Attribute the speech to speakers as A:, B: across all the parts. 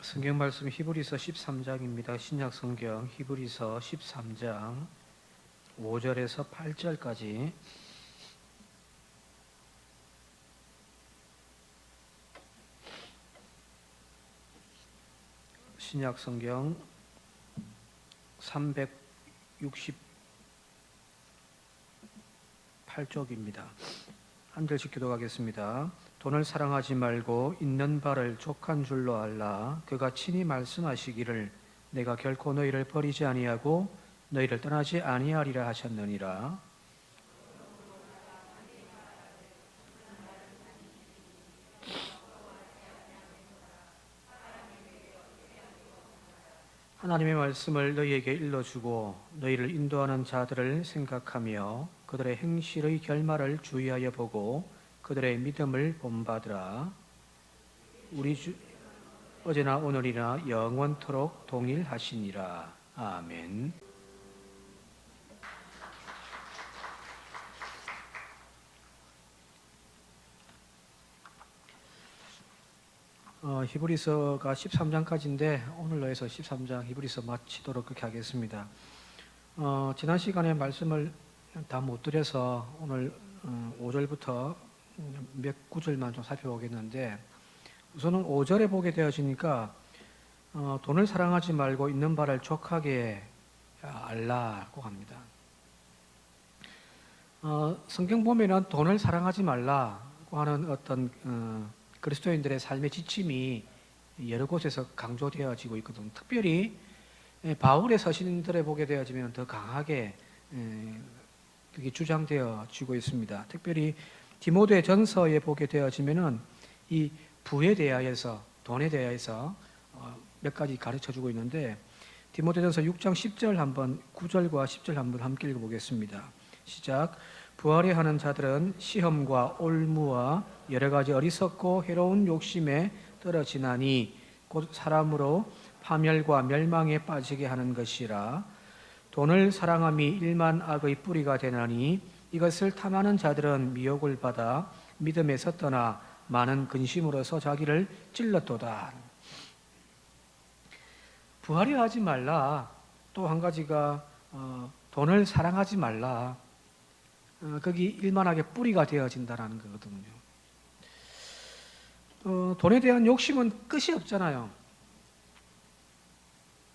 A: 성경 말씀 히브리서 13장입니다. 신약 성경 히브리서 13장 5절에서 8절까지 신약 성경 368쪽입니다. 한 절씩 기도하겠습니다. 돈을 사랑하지 말고 있는 바를 족한 줄로 알라. 그가 친히 말씀하시기를 내가 결코 너희를 버리지 아니하고 너희를 떠나지 아니하리라 하셨느니라. 하나님의 말씀을 너희에게 일러주고 너희를 인도하는 자들을 생각하며 그들의 행실의 결말을 주의하여 보고 그들의 믿음을 본받으라. 우리 주 어제나 오늘이나 영원토록 동일하시니라. 아멘. 히브리서가 13장까지인데 오늘로 해서 13장 히브리서 마치도록 그렇게 하겠습니다. 지난 시간에 말씀을 다 못 드려서 오늘 5절부터 몇 구절만 좀 살펴보겠는데, 우선은 5절에 보게 되어지니까 돈을 사랑하지 말고 있는 바를 족하게 알라고 합니다. 성경 보면은 돈을 사랑하지 말라고 하는 어떤 그리스도인들의 삶의 지침이 여러 곳에서 강조되어지고 있거든요. 특별히 바울의 서신들에 보게 되어지면 더 강하게 그게 주장되어지고 있습니다. 특별히 디모데 전서에 보게 되어지면은 이 부에 대하여서, 돈에 대하여서 몇 가지 가르쳐주고 있는데, 디모데 전서 6장 10절 한번, 9절과 10절 한번 함께 읽어보겠습니다. 시작. 부활해 하는 자들은 시험과 올무와 여러 가지 어리석고 해로운 욕심에 떨어지나니 곧 사람으로 파멸과 멸망에 빠지게 하는 것이라. 돈을 사랑함이 일만 악의 뿌리가 되나니 이것을 탐하는 자들은 미혹을 받아 믿음에서 떠나 많은 근심으로서 자기를 찔렀도다. 부활해 하지 말라. 또 한 가지가 돈을 사랑하지 말라. 거기 일만하게 뿌리가 되어진다는 거거든요. 돈에 대한 욕심은 끝이 없잖아요.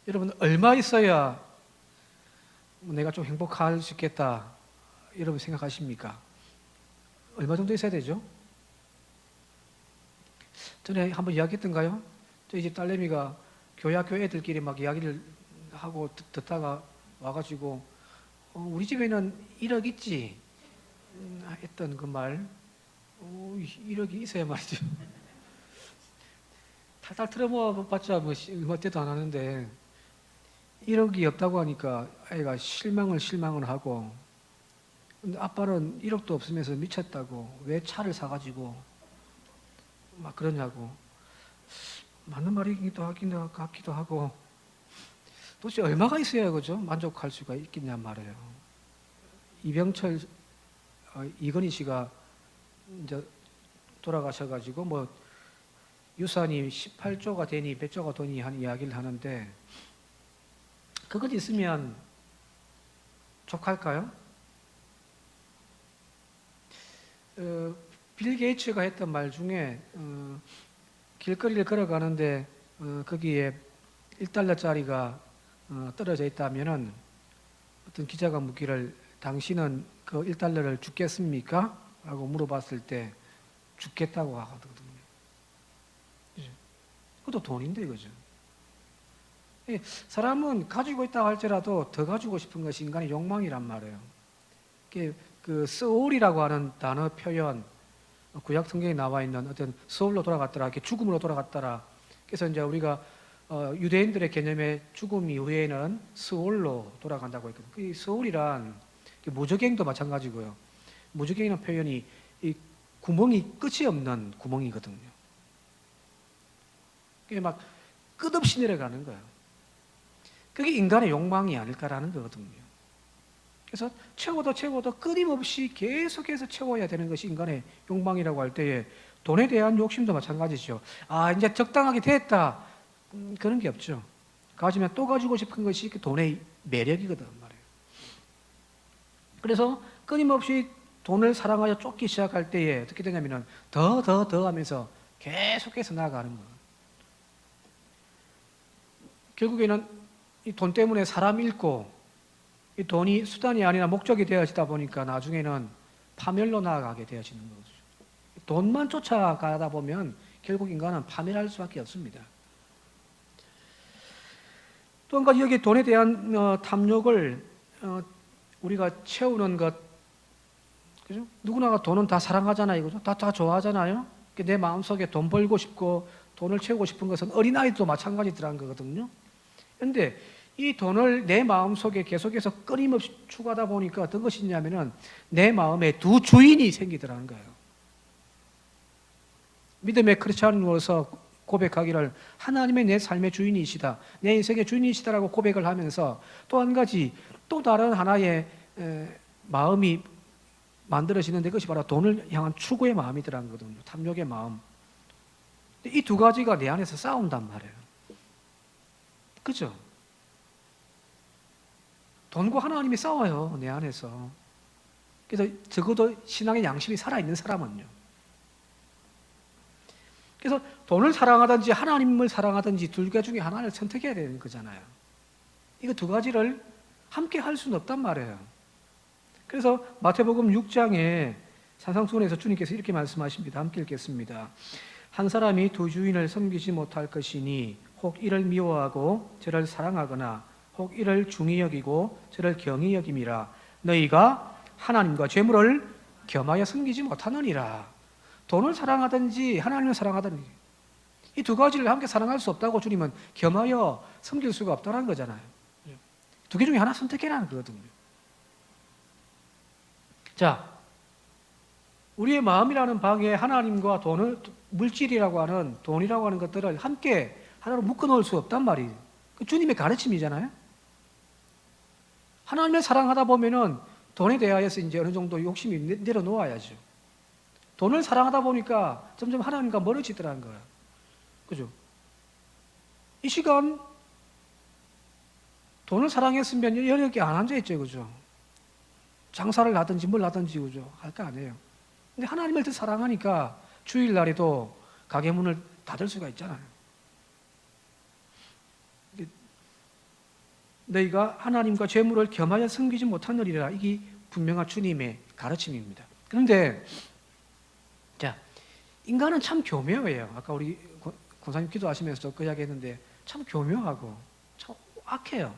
A: 여러분, 얼마 있어야 내가 좀 행복할 수 있겠다, 여러분 생각하십니까? 얼마 정도 있어야 되죠? 전에 한번 이야기했던가요? 저희 집 딸내미가 교회학교 애들끼리 막 이야기를 하고 듣다가 와가지고 우리 집에는 1억 있지? 했던 그 말, 1억이 있어야 말이죠. 탈탈 틀어모아봤자 뭐 얼마 때도 안 하는데 1억이 없다고 하니까 아이가 실망을 하고, 근데 아빠는 1억도 없으면서 미쳤다고 왜 차를 사가지고 막 그러냐고. 맞는 말이기도 같기도 하고, 도대체 얼마가 있어야 그죠? 만족할 수가 있겠냐 말이에요. 이병철 이건희 씨가 이제 돌아가셔가지고 뭐 유산이 18조가 되니 몇 조가 되니 하는 이야기를 하는데, 그것 있으면 족할까요? 빌 게이츠가 했던 말 중에 길거리를 걸어가는데 거기에 1달러짜리가 떨어져 있다면은 어떤 기자가 묻기를 당신은 그 1달러를 죽겠습니까? 라고 물어봤을 때 죽겠다고 하거든요. 그것도 돈인데, 그죠? 사람은 가지고 있다고 할지라도 더 가지고 싶은 것이 인간의 욕망이란 말이에요. 그 소울이라고 하는 단어 표현, 구약 성경에 나와 있는 어떤 소울로 돌아갔더라, 이렇게 죽음으로 돌아갔더라. 그래서 이제 우리가 유대인들의 개념의 죽음 이후에는 소울로 돌아간다고 했거든요. 그 소울이란 무적행도 마찬가지고요. 무적행이라는 표현이 이 구멍이 끝이 없는 구멍이거든요. 그게 막 끝없이 내려가는 거예요. 그게 인간의 욕망이 아닐까라는 거거든요. 그래서 채워도 끊임없이 계속해서 채워야 되는 것이 인간의 욕망이라고 할 때에 돈에 대한 욕심도 마찬가지죠. 이제 적당하게 됐다. 그런 게 없죠. 가지면 또 가지고 싶은 것이 그 돈의 매력이거든 말이에요. 그래서 끊임없이 돈을 사랑하여 쫓기 시작할 때에 어떻게 되냐면은 더 하면서 계속해서 나아가는 거예요. 결국에는 이 돈 때문에 사람 잃고 이 돈이 수단이 아니라 목적이 되어지다 보니까 나중에는 파멸로 나아가게 되어지는 거죠. 돈만 쫓아가다 보면 결국 인간은 파멸할 수밖에 없습니다. 또 한 가지 여기 돈에 대한 탐욕을 우리가 채우는 것, 그죠? 누구나가 돈은 다 사랑하잖아요, 그죠? 다 좋아하잖아요. 내 마음속에 돈 벌고 싶고 돈을 채우고 싶은 것은 어린아이도 마찬가지더라는 거거든요. 그런데 이 돈을 내 마음속에 계속해서 끊임없이 추구하다 보니까 어떤 것이 있냐면은 내 마음에 두 주인이 생기더라는 거예요. 믿음의 크리스찬으로서 고백하기를 하나님의 내 삶의 주인이시다, 내 인생의 주인이시다라고 고백을 하면서 또 한 가지 또 다른 하나의 마음이 만들어지는데 그것이 바로 돈을 향한 추구의 마음이더라는 거거든요. 탐욕의 마음. 이 두 가지가 내 안에서 싸운단 말이에요. 그죠? 돈과 하나님이 싸워요, 내 안에서. 그래서 적어도 신앙의 양심이 살아있는 사람은요. 그래서 돈을 사랑하든지 하나님을 사랑하든지 둘 개 중에 하나를 선택해야 되는 거잖아요. 이거 두 가지를 함께 할 수는 없단 말이에요. 그래서 마태복음 6장에 산상수훈에서 주님께서 이렇게 말씀하십니다. 함께 읽겠습니다. 한 사람이 두 주인을 섬기지 못할 것이니 혹 이를 미워하고 저를 사랑하거나 혹 이를 중히 여기고 저를 경히 여김이라. 너희가 하나님과 재물을 겸하여 섬기지 못하느니라. 돈을 사랑하든지 하나님을 사랑하든지 이 두 가지를 함께 사랑할 수 없다고 주님은 겸하여 섬길 수가 없다는 거잖아요. 두 개 중에 하나 선택해라는 거거든요. 자, 우리의 마음이라는 방에 하나님과 돈을, 물질이라고 하는 돈이라고 하는 것들을 함께 하나로 묶어 놓을 수 없단 말이에요. 그 주님의 가르침이잖아요. 하나님을 사랑하다 보면은 돈에 대하여서 이제 어느 정도 욕심이 내려놓아야죠. 돈을 사랑하다 보니까 점점 하나님과 멀어지더라는 거예요. 그죠? 이 시간 돈을 사랑했으면 여력이 안 앉아있죠. 그죠? 장사를 하든지 뭘 하든지, 그죠? 할 거 아니에요. 근데 하나님을 더 사랑하니까 주일날에도 가게 문을 닫을 수가 있잖아요. 너희가 하나님과 재물을 겸하여 섬기지 못하느니라. 이게 분명한 주님의 가르침입니다. 그런데 자, 인간은 참 교묘해요. 아까 우리 권사님 기도하시면서 그 이야기 했는데 참 교묘하고 참 악해요.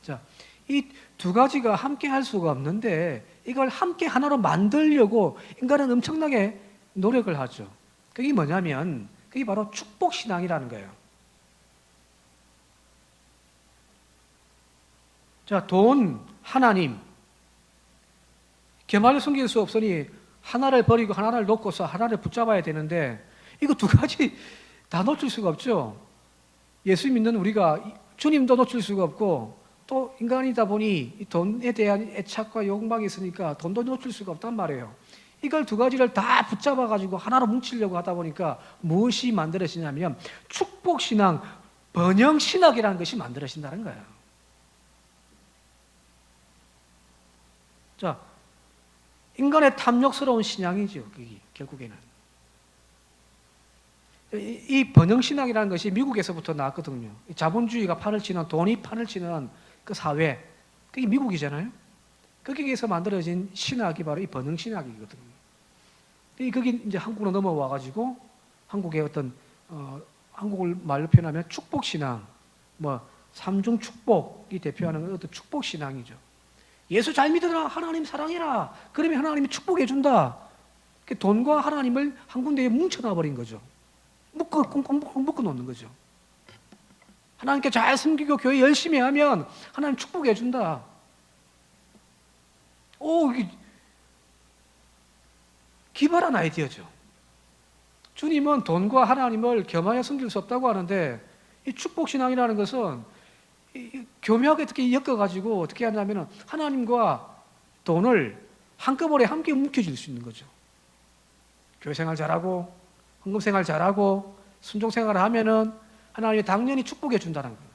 A: 자, 이 두 가지가 함께 할 수가 없는데 이걸 함께 하나로 만들려고 인간은 엄청나게 노력을 하죠. 그게 뭐냐면 그게 바로 축복신앙이라는 거예요. 자, 돈, 하나님 겸하여 섬길 수 없으니 하나를 버리고 하나를 놓고서 하나를 붙잡아야 되는데 이거 두 가지 다 놓칠 수가 없죠. 예수 믿는 우리가 주님도 놓칠 수가 없고 또 인간이다 보니 돈에 대한 애착과 욕망이 있으니까 돈도 놓칠 수가 없단 말이에요. 이걸 두 가지를 다 붙잡아가지고 하나로 뭉치려고 하다 보니까 무엇이 만들어지냐면 축복신앙, 번영신학이라는 것이 만들어진다는 거예요. 자, 인간의 탐욕스러운 신앙이죠. 그게 결국에는 이 번영신학이라는 것이 미국에서부터 나왔거든요. 자본주의가 판을 치는, 돈이 판을 치는 그 사회, 그게 미국이잖아요. 거기에서 만들어진 신학이 바로 이 번영신학이거든요. 그게 이제 한국으로 넘어와가지고 한국의 어떤 한국을 말로 표현하면 축복신앙, 뭐 삼중 축복이 대표하는 어떤 축복신앙이죠. 예수 잘 믿어라, 하나님 사랑해라. 그러면 하나님이 축복해 준다. 돈과 하나님을 한 군데에 뭉쳐놔 버린 거죠. 묶어 놓는 거죠. 하나님께 잘 섬기고 교회 열심히 하면 하나님 축복해 준다. 오, 이게 기발한 아이디어죠. 주님은 돈과 하나님을 겸하여 섬길 수 없다고 하는데 이 축복신앙이라는 것은 교묘하게 어떻게 엮어가지고 어떻게 하냐면 하나님과 돈을 한꺼번에 함께 뭉쳐질 수 있는 거죠. 교회 생활 잘하고 헌금 생활 잘하고 순종 생활을 하면은 하나님이 당연히 축복해 준다는 거예요.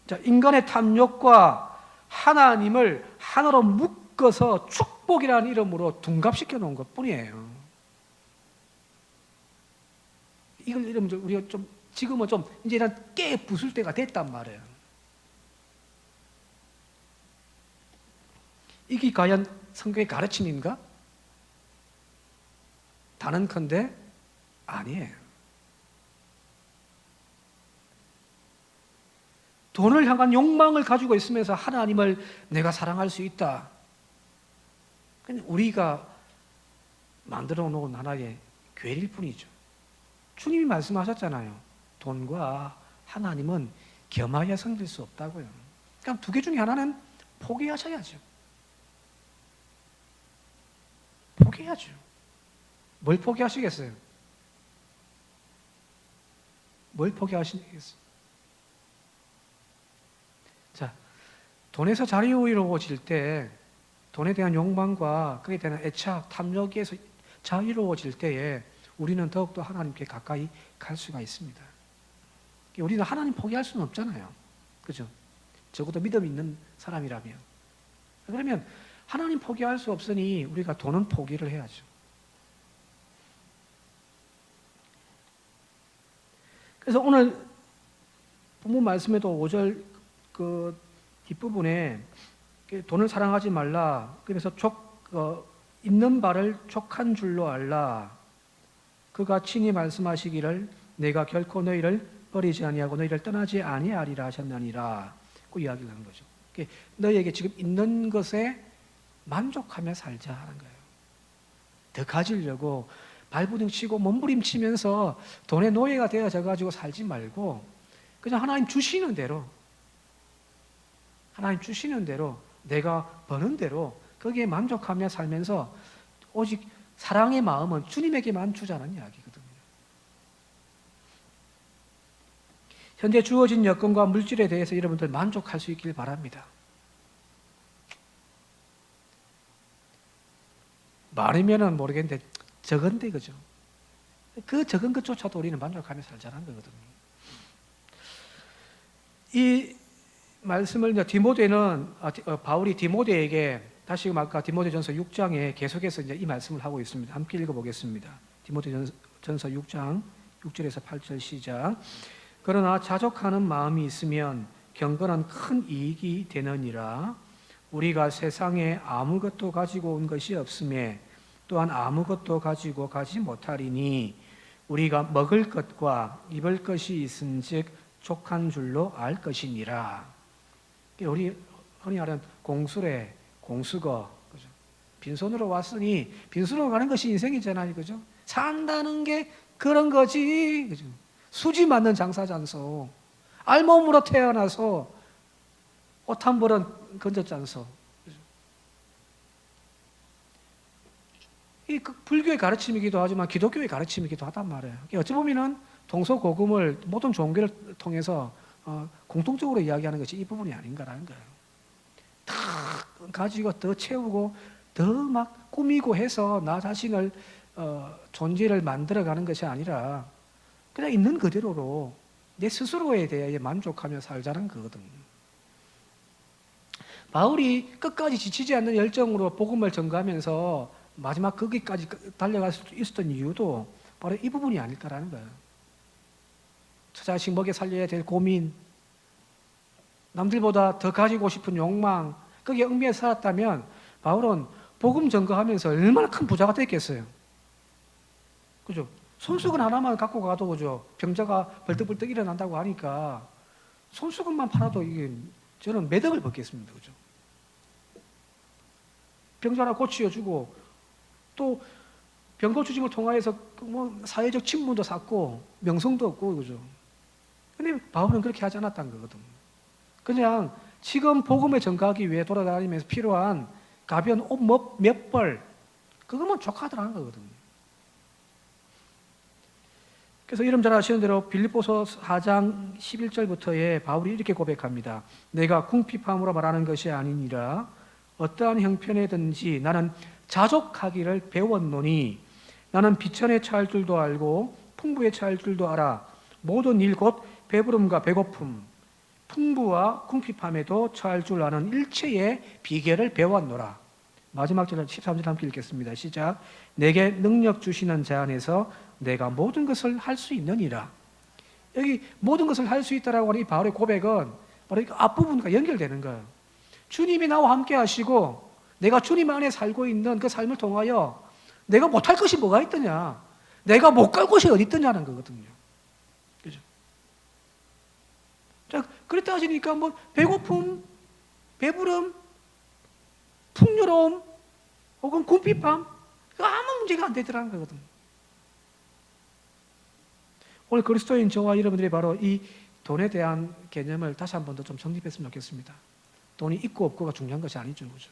A: 자, 인간의 탐욕과 하나님을 하나로 묶어서 축복이라는 이름으로 둔갑시켜 놓은 것 뿐이에요. 이걸 우리가 좀 지금은 좀 이제는 깨 부술 때가 됐단 말이에요. 이게 과연 성경의 가르침인가? 단언컨대 아니에요. 돈을 향한 욕망을 가지고 있으면서 하나님을 내가 사랑할 수 있다. 그냥 우리가 만들어 놓은 하나의 괴리일 뿐이죠. 주님이 말씀하셨잖아요. 돈과 하나님은 겸하여 섬길 수 없다고요. 그러니까 두 개 중에 하나는 포기하셔야죠. 포기해야죠. 뭘 포기하시겠어요? 뭘 포기하시겠어요? 자, 돈에서 자유로워질 때, 돈에 대한 욕망과 그에 대한 애착, 탐욕에서 자유로워질 때에 우리는 더욱더 하나님께 가까이 갈 수가 있습니다. 우리는 하나님 포기할 수는 없잖아요. 그죠? 적어도 믿음 있는 사람이라면. 그러면 하나님 포기할 수 없으니 우리가 돈은 포기를 해야죠. 그래서 오늘 본문 말씀에도 5절 그 뒷부분에 돈을 사랑하지 말라. 그래서 있는 바를 족한 줄로 알라. 그가 친히 말씀하시기를 내가 결코 너희를 버리지 아니하고 너희를 떠나지 아니하리라 하셨느니라. 그 이야기를 하는 거죠. 너희에게 지금 있는 것에 만족하며 살자 하는 거예요. 더 가지려고 발부둥치고 몸부림치면서 돈의 노예가 되어져 가지고 살지 말고 그냥 하나님 주시는 대로 내가 버는 대로 거기에 만족하며 살면서 오직 사랑의 마음은 주님에게만 주자는 이야기거든요. 현재 주어진 여건과 물질에 대해서 여러분들 만족할 수 있길 바랍니다. 많으면은 모르겠는데 적은데 그죠? 그 적은 것조차도 우리는 만족하며 살자는 거거든요. 이 말씀을 바울이 디모데에게 다시 아까 디모데전서 6장에 계속해서 이제 이 말씀을 하고 있습니다. 함께 읽어보겠습니다. 디모데전서 6장 6절에서 8절 시작. 그러나 자족하는 마음이 있으면 경건한 큰 이익이 되느니라. 우리가 세상에 아무것도 가지고 온 것이 없음에 또한 아무것도 가지고 가지 못하리니 우리가 먹을 것과 입을 것이 있은즉 족한 줄로 알 것이니라. 우리 흔히 말하는 공수래, 공수거, 그죠? 빈손으로 왔으니 빈손으로 가는 것이 인생이잖아요, 그죠? 산다는 게 그런 거지, 그죠? 수지 맞는 장사잖소. 알몸으로 태어나서 옷 한 벌은 건졌잖소. 이 불교의 가르침이기도 하지만 기독교의 가르침이기도 하단 말이에요. 어찌 보면은 동서고금을 모든 종교를 통해서 공통적으로 이야기하는 것이 이 부분이 아닌가라는 거예요. 다 가지고 더 채우고 더 막 꾸미고 해서 나 자신을 존재를 만들어가는 것이 아니라 그냥 있는 그대로로 내 스스로에 대해 만족하며 살자는 거거든요. 바울이 끝까지 지치지 않는 열정으로 복음을 전가하면서 마지막 거기까지 달려갈 수 있었던 이유도 바로 이 부분이 아닐까라는 거예요. 저 자식 먹여 살려야 될 고민, 남들보다 더 가지고 싶은 욕망, 거기에 얽매여 살았다면 바울은 복음 전가하면서 얼마나 큰 부자가 됐겠어요. 그죠? 손수건 하나만 갖고 가도 그죠? 병자가 벌떡벌떡 일어난다고 하니까 손수건만 팔아도 이게 저는 매덕을 받겠습니다. 그죠? 병자 하나 고치어주고 또 병고추짐을 통하여서 뭐 사회적 친문도 쌓고 명성도 얻고 그죠? 근데 바울은 그렇게 하지 않았다는 거거든. 그냥 지금 복음에 전가하기 위해 돌아다니면서 필요한 가벼운 옷 몇 벌 그거만 족하더라는 거거든. 그래서 이름 잘 아시는 대로 빌립보서 4장 11절부터에 바울이 이렇게 고백합니다. 내가 궁핍함으로 말하는 것이 아니니라 어떠한 형편에든지 나는 자족하기를 배웠노니 나는 비천에 처할 줄도 알고 풍부에 처할 줄도 알아. 모든 일 곧 배부름과 배고픔, 풍부와 궁핍함에도 처할 줄 아는 일체의 비결을 배웠노라. 마지막 절 13절 함께 읽겠습니다. 시작. 내게 능력 주시는 자 안에서 내가 모든 것을 할 수 있느니라. 여기 모든 것을 할 수 있다라고 하는 이 바울의 고백은 바로 이 앞부분과 연결되는 거예요. 주님이 나와 함께 하시고 내가 주님 안에 살고 있는 그 삶을 통하여 내가 못할 것이 뭐가 있더냐, 내가 못 갈 곳이 어디 있더냐는 거거든요. 그죠? 자, 그랬다 하시니까 뭐 배고픔, 배부름, 풍요로움, 혹은 궁핍함, 아무 문제가 안 되더라는 거거든요. 오늘 그리스도인 저와 여러분들이 바로 이 돈에 대한 개념을 다시 한 번 더 좀 정립했으면 좋겠습니다. 돈이 있고 없고가 중요한 것이 아니죠. 그죠?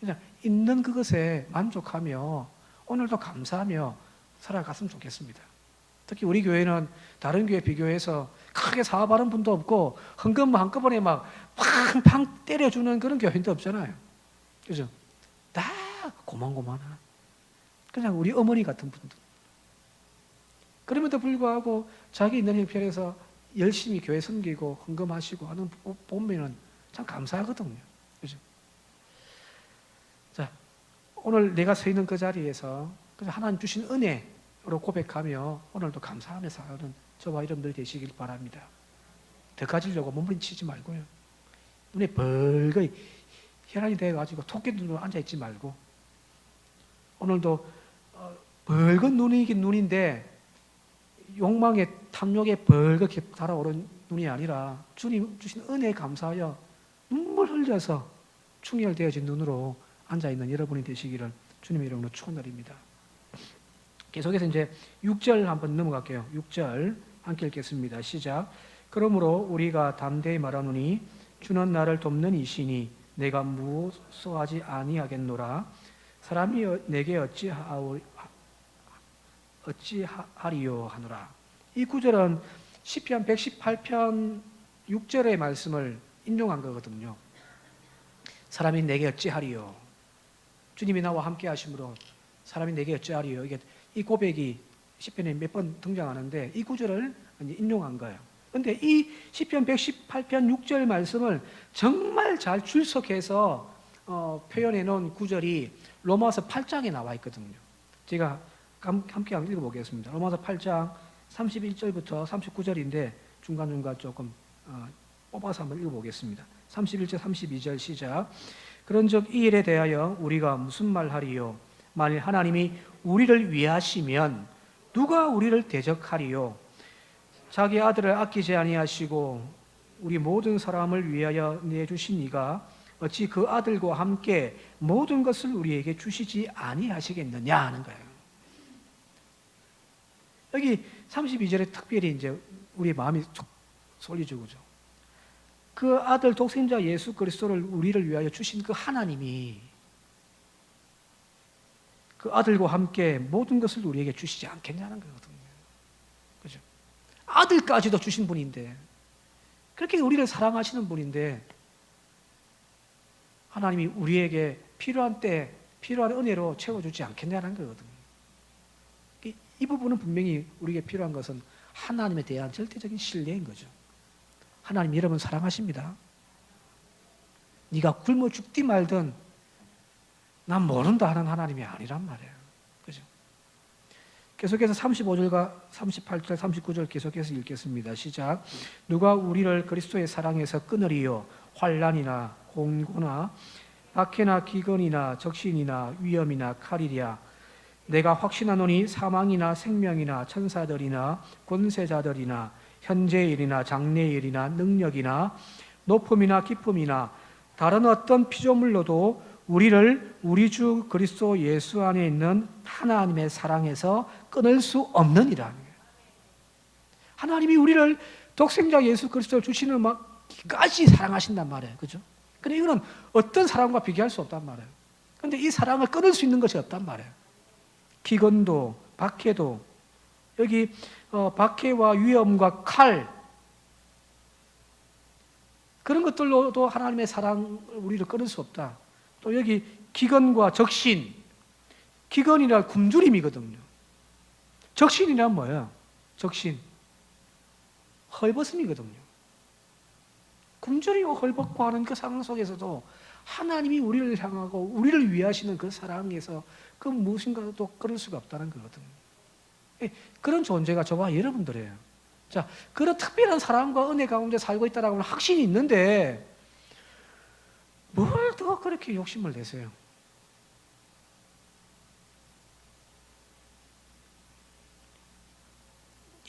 A: 그냥 있는 그것에 만족하며 오늘도 감사하며 살아갔으면 좋겠습니다. 특히 우리 교회는 다른 교회 비교해서 크게 사업하는 분도 없고 헌금만 한꺼번에 막 팡팡 때려주는 그런 교회도 없잖아요. 그죠? 다 고만고만한 그냥 우리 어머니 같은 분들. 그럼에도 불구하고 자기 있는 형편에서 열심히 교회 섬기고 헌금하시고 하는 보면은 참 감사하거든요. 그죠? 자, 오늘 내가 서 있는 그 자리에서 하나님 주신 은혜로 고백하며 오늘도 감사하며 사는 저와 여러분들 되시길 바랍니다. 더 가지려고 몸부림치지 말고요. 눈에 벌거이 혈안이 돼가지고 토끼 눈으로 앉아있지 말고, 오늘도 벌건 눈이긴 눈인데 욕망의 탐욕에 벌겋게 달아오른 눈이 아니라 주님 주신 은혜에 감사하여 눈물 흘려서 충혈되어진 눈으로 앉아있는 여러분이 되시기를 주님의 이름으로 축원드립니다. 계속해서 이제 6절 한번 넘어갈게요. 6절 함께 읽겠습니다. 시작. 그러므로 우리가 담대히 말하노니 주는 나를 돕는 이시니 내가 무서워하지 아니하겠노라. 사람이 내게 어찌하리요 하노라. 이 구절은 시편 118편 6절의 말씀을 인용한 거거든요. 사람이 내게 어찌하리요. 주님이 나와 함께 하심으로 사람이 내게 어찌하리요. 이 고백이 시편에 몇 번 등장하는데 이 구절을 인용한 거예요. 그런데 이 시편 118편 6절 말씀을 정말 잘 출석해서 표현해 놓은 구절이 로마서 8장에 나와 있거든요. 제가 함께 한번 읽어보겠습니다. 로마서 8장 31절부터 39절인데 중간중간 조금 뽑아서 한번 읽어보겠습니다. 31절 32절 시작. 그런즉 이 일에 대하여 우리가 무슨 말하리요? 만일 하나님이 우리를 위하시면 누가 우리를 대적하리요? 자기 아들을 아끼지 아니하시고 우리 모든 사람을 위하여 내주신 이가 어찌 그 아들과 함께 모든 것을 우리에게 주시지 아니하시겠느냐 하는 거예요. 여기 32절에 특별히 이제 우리 마음이 툭 쏠리죠, 그죠? 그 아들 독생자 예수 그리스도를 우리를 위하여 주신 그 하나님이 그 아들과 함께 모든 것을 우리에게 주시지 않겠냐는 거거든요. 그죠? 아들까지도 주신 분인데, 그렇게 우리를 사랑하시는 분인데, 하나님이 우리에게 필요한 때, 필요한 은혜로 채워주지 않겠냐는 거거든요. 이 부분은 분명히 우리에게 필요한 것은 하나님에 대한 절대적인 신뢰인 거죠. 하나님 여러분 사랑하십니다. 네가 굶어 죽디 말든 난 모른다 하는 하나님이 아니란 말이에요. 그죠? 계속해서 35절과 38절, 39절 계속해서 읽겠습니다. 시작. 누가 우리를 그리스도의 사랑에서 끊으리요? 환난이나 공고나 박해나 기근이나 적신이나 위험이나 칼이랴. 내가 확신하노니 사망이나 생명이나 천사들이나 권세자들이나 현재의 일이나 장래의 일이나 능력이나 높음이나 깊음이나 다른 어떤 피조물로도 우리를 우리 주 그리스도 예수 안에 있는 하나님의 사랑에서 끊을 수 없느니라. 하나님이 우리를 독생자 예수 그리스도를 주시는 만까지 사랑하신단 말이에요. 그죠? 근데 이거는 어떤 사랑과 비교할 수 없단 말이에요. 근데 이 사랑을 끊을 수 있는 것이 없단 말이에요. 기근도, 박해도, 여기 박해와 위험과 칼, 그런 것들로도 하나님의 사랑을 우리를 끊을 수 없다. 또 여기 기근과 적신, 기근이라 굶주림이거든요. 적신이란 뭐예요? 적신. 헐벗음이거든요. 굶주리고 헐벗고 하는 그 상황 속에서도 하나님이 우리를 향하고 우리를 위하시는 그 사랑에서 그 무엇인가도 끊을 수가 없다는 거거든요. 그런 존재가 저와 여러분들이에요. 자, 그런 특별한 사랑과 은혜 가운데 살고 있다라고 하는 확신이 있는데 뭘 더 그렇게 욕심을 내세요?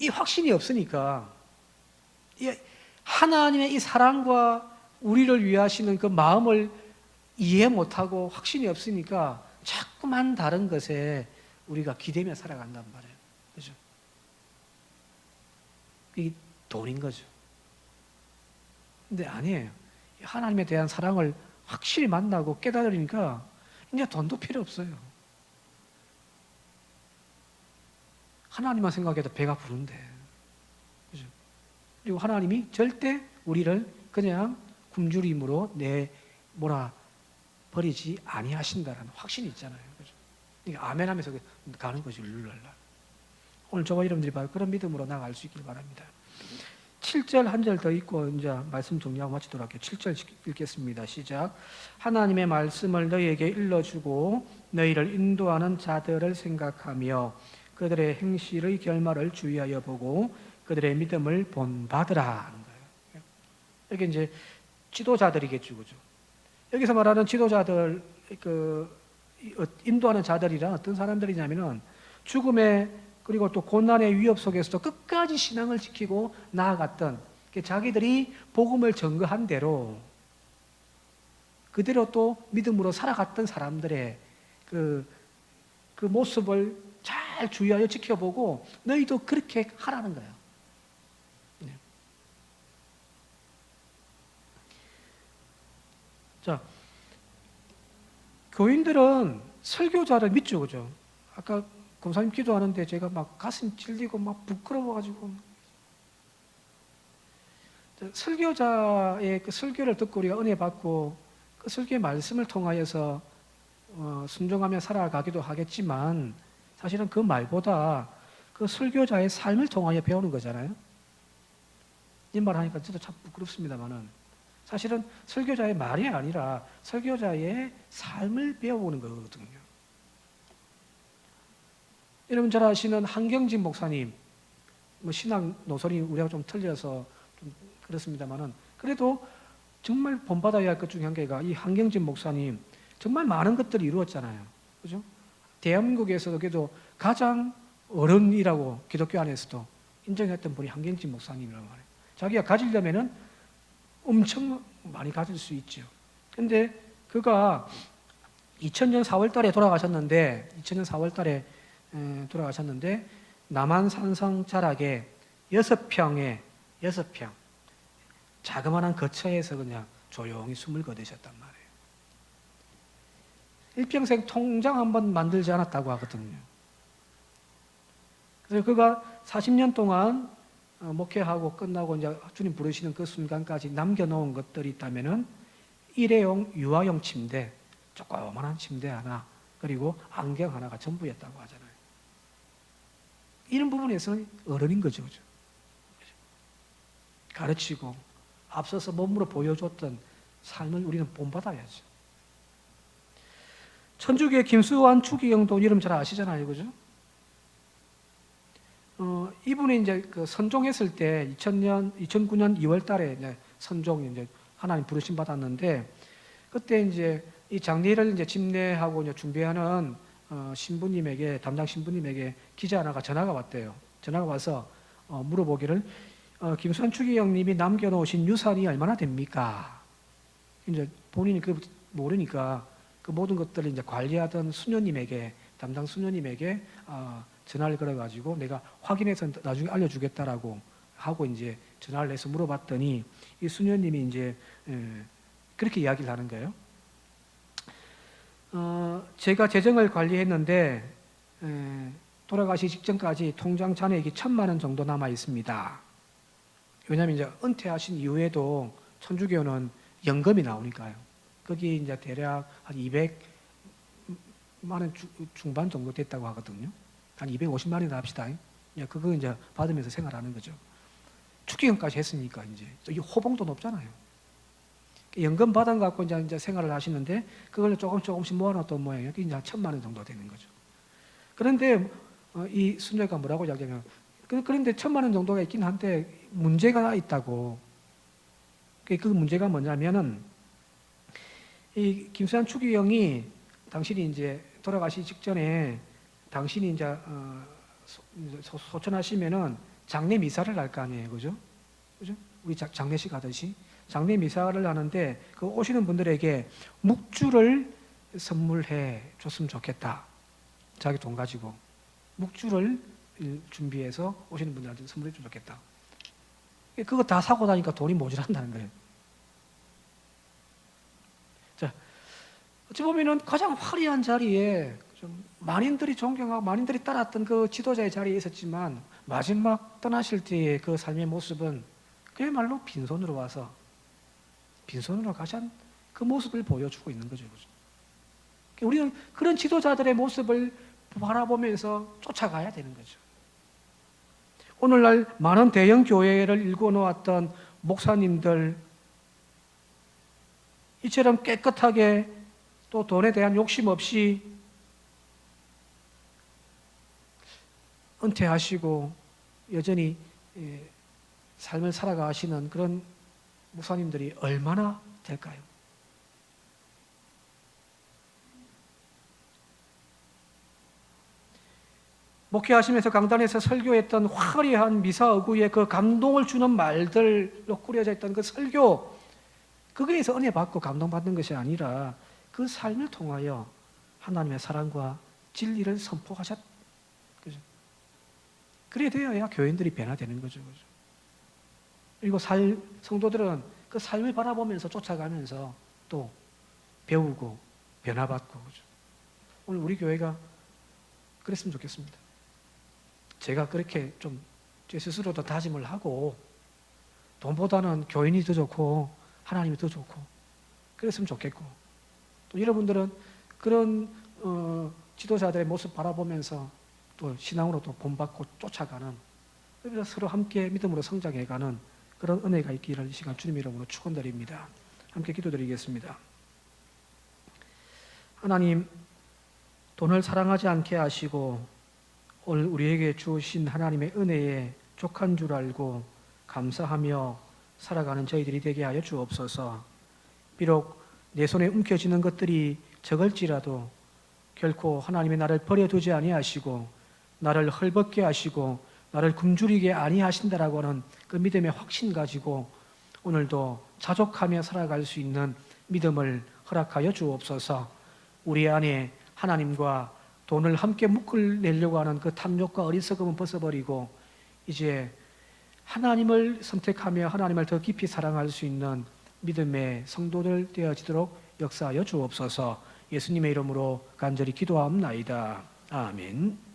A: 이 확신이 없으니까 하나님의 이 사랑과 우리를 위하시는 그 마음을 이해 못하고 확신이 없으니까 자꾸만 다른 것에 우리가 기대며 살아간단 말이에요. 그죠? 이게 돈인 거죠. 근데 아니에요. 하나님에 대한 사랑을 확실히 만나고 깨달으니까 이제 돈도 필요 없어요. 하나님만 생각해도 배가 부른데. 그죠? 그리고 하나님이 절대 우리를 그냥 굶주림으로 내몰아 버리지 아니하신다라는 확신이 있잖아요. 그죠? 그러니까 아멘하면서 가는 것이 룰랄라. 오늘 저와 여러분들이 바로 그런 믿음으로 나아갈 수 있길 바랍니다. 7절 한 절 더 읽고 이제 말씀 정리하고 마치도록 할게요. 7절 읽겠습니다. 시작. 하나님의 말씀을 너희에게 일러주고 너희를 인도하는 자들을 생각하며 그들의 행실의 결말을 주의하여 보고 그들의 믿음을 본받으라 하는 거예요. 여기 이제 지도자들이겠죠, 그죠? 여기서 말하는 지도자들, 인도하는 자들이란 어떤 사람들이냐면은 죽음의 그리고 또 고난의 위협 속에서도 끝까지 신앙을 지키고 나아갔던 자기들이 복음을 전거한 대로 그대로 또 믿음으로 살아갔던 사람들의 그 모습을 잘 주의하여 지켜보고 너희도 그렇게 하라는 거예요. 네. 자, 교인들은 설교자를 믿죠, 그죠? 아까 검사님 기도하는데 제가 막 가슴 찔리고 막 부끄러워가지고 설교자의 그 설교를 듣고 우리가 은혜 받고 그 설교의 말씀을 통하여서 순종하며 살아가기도 하겠지만 사실은 그 말보다 그 설교자의 삶을 통하여 배우는 거잖아요. 이 말 하니까 저도 참 부끄럽습니다만은 사실은 설교자의 말이 아니라 설교자의 삶을 배워보는 거거든요. 여러분 잘 아시는 한경진 목사님, 뭐 신앙 노선이 우리가 좀 틀려서 좀 그렇습니다만은 그래도 정말 본받아야 할 것 중에 한 개가 이 한경진 목사님 정말 많은 것들이 이루었잖아요. 그죠? 대한민국에서도 그래도 가장 어른이라고 기독교 안에서도 인정했던 분이 한경진 목사님이란 말이에요. 자기가 가지려면은 엄청 많이 가질 수 있죠. 근데 그가 2000년 4월 달에 돌아가셨는데, 남한 산성 자락에 6평, 자그마한 거처에서 그냥 조용히 숨을 거두셨단 말이에요. 일평생 통장 한번 만들지 않았다고 하거든요. 그래서 그가 40년 동안 목회하고 끝나고 이제 주님 부르시는 그 순간까지 남겨놓은 것들이 있다면은 일회용 유아용 침대, 조그만한 침대 하나, 그리고 안경 하나가 전부였다고 하잖아요. 이런 부분에서는 어른인 거죠, 그죠? 가르치고 앞서서 몸으로 보여줬던 삶을 우리는 본받아야죠. 천주교의 김수환 추기경도 이름 잘 아시잖아요, 그죠? 이분이 이제 그 선종했을 때 2009년 2월 달에 이제 선종 이제 하나님 부르심 받았는데 그때 이제 이 장례를 이제 집례하고 이제 준비하는 신부님에게 담당 신부님에게 기자 하나가 전화가 왔대요. 전화가 와서 물어보기를 김수환 추기경님이 남겨놓으신 유산이 얼마나 됩니까? 이제 본인이 그 모르니까 그 모든 것들을 이제 관리하던 수녀님에게 담당 수녀님에게 전화를 걸어가지고 내가 확인해서 나중에 알려주겠다라고 하고 이제 전화를 해서 물어봤더니 이 수녀님이 이제 그렇게 이야기를 하는 거예요. 제가 재정을 관리했는데 돌아가시기 직전까지 통장 잔액이 1,000만 원 정도 남아 있습니다. 왜냐하면 이제 은퇴하신 이후에도 천주교는 연금이 나오니까요. 거기 이제 대략 한 200만 원 중반 정도 됐다고 하거든요. 한 250만 원이나 합시다. 그거 이제 받으면서 생활하는 거죠. 축의금까지 했으니까 이제 이 호봉도 높잖아요. 연금 받아 갖고 이제 생활을 하시는데 그걸 조금씩 모아놨던 모양이에요. 이제 한 1,000만 원 정도 되는 거죠. 그런데 이 순례가 뭐라고 이야기하면 그런데 1,000만 원 정도가 있긴 한데 문제가 있다고. 그 문제가 뭐냐면은 이 김수환 추기경이 당신이 이제 돌아가시 직전에 당신이 이제 소천하시면은 장례 미사를 할 거 아니에요, 그죠? 그죠? 우리 장례식 하듯이 장례 미사를 하는데 그 오시는 분들에게 묵주를 선물해 줬으면 좋겠다. 자기 돈 가지고 묵주를 준비해서 오시는 분들한테 선물해 주면 좋겠다. 그거 다 사고 나니까 돈이 모자란다는 거예요. 자, 어찌 보면은 가장 화려한 자리에 좀 만인들이 존경하고 만인들이 따랐던 그 지도자의 자리에 있었지만 마지막 떠나실 때의 그 삶의 모습은 그야말로 빈손으로 와서 빈손으로 가신 그 모습을 보여주고 있는 거죠. 우리는 그런 지도자들의 모습을 바라보면서 쫓아가야 되는 거죠. 오늘날 많은 대형 교회를 일궈 놓았던 목사님들, 이처럼 깨끗하게 또 돈에 대한 욕심 없이 은퇴하시고 여전히 삶을 살아가시는 그런 목사님들이 얼마나 될까요? 목회하시면서 강단에서 설교했던 화려한 미사어구의 그 감동을 주는 말들로 꾸려져 있던 그 설교, 거기에서 은혜 받고 감동받는 것이 아니라 그 삶을 통하여 하나님의 사랑과 진리를 선포하셨. 그죠? 그래 되어야 교인들이 변화되는 거죠. 그죠? 그리고 성도들은 그 삶을 바라보면서 쫓아가면서 또 배우고 변화받고. 그죠? 오늘 우리 교회가 그랬으면 좋겠습니다. 제가 그렇게 좀 제 스스로도 다짐을 하고 돈보다는 교인이 더 좋고 하나님이 더 좋고 그랬으면 좋겠고 또 여러분들은 그런 지도자들의 모습 바라보면서 또 신앙으로 또 본받고 쫓아가는, 그래서 서로 함께 믿음으로 성장해가는 그런 은혜가 있기를 이 시간 주님 이름으로 축원드립니다. 함께 기도드리겠습니다. 하나님, 돈을 사랑하지 않게 하시고 오늘 우리에게 주신 하나님의 은혜에 족한 줄 알고 감사하며 살아가는 저희들이 되게 하여 주옵소서. 비록 내 손에 움켜쥐는 것들이 적을지라도 결코 하나님의 나를 버려두지 아니하시고 나를 헐벗게 하시고 나를 굶주리게 아니하신다라고 하는 그 믿음의 확신 가지고 오늘도 자족하며 살아갈 수 있는 믿음을 허락하여 주옵소서. 우리 안에 하나님과 돈을 함께 묶어내려고 하는 그 탐욕과 어리석음은 벗어버리고 이제 하나님을 선택하며 하나님을 더 깊이 사랑할 수 있는 믿음의 성도들 되어지도록 역사하여 주옵소서. 예수님의 이름으로 간절히 기도하옵나이다. 아멘.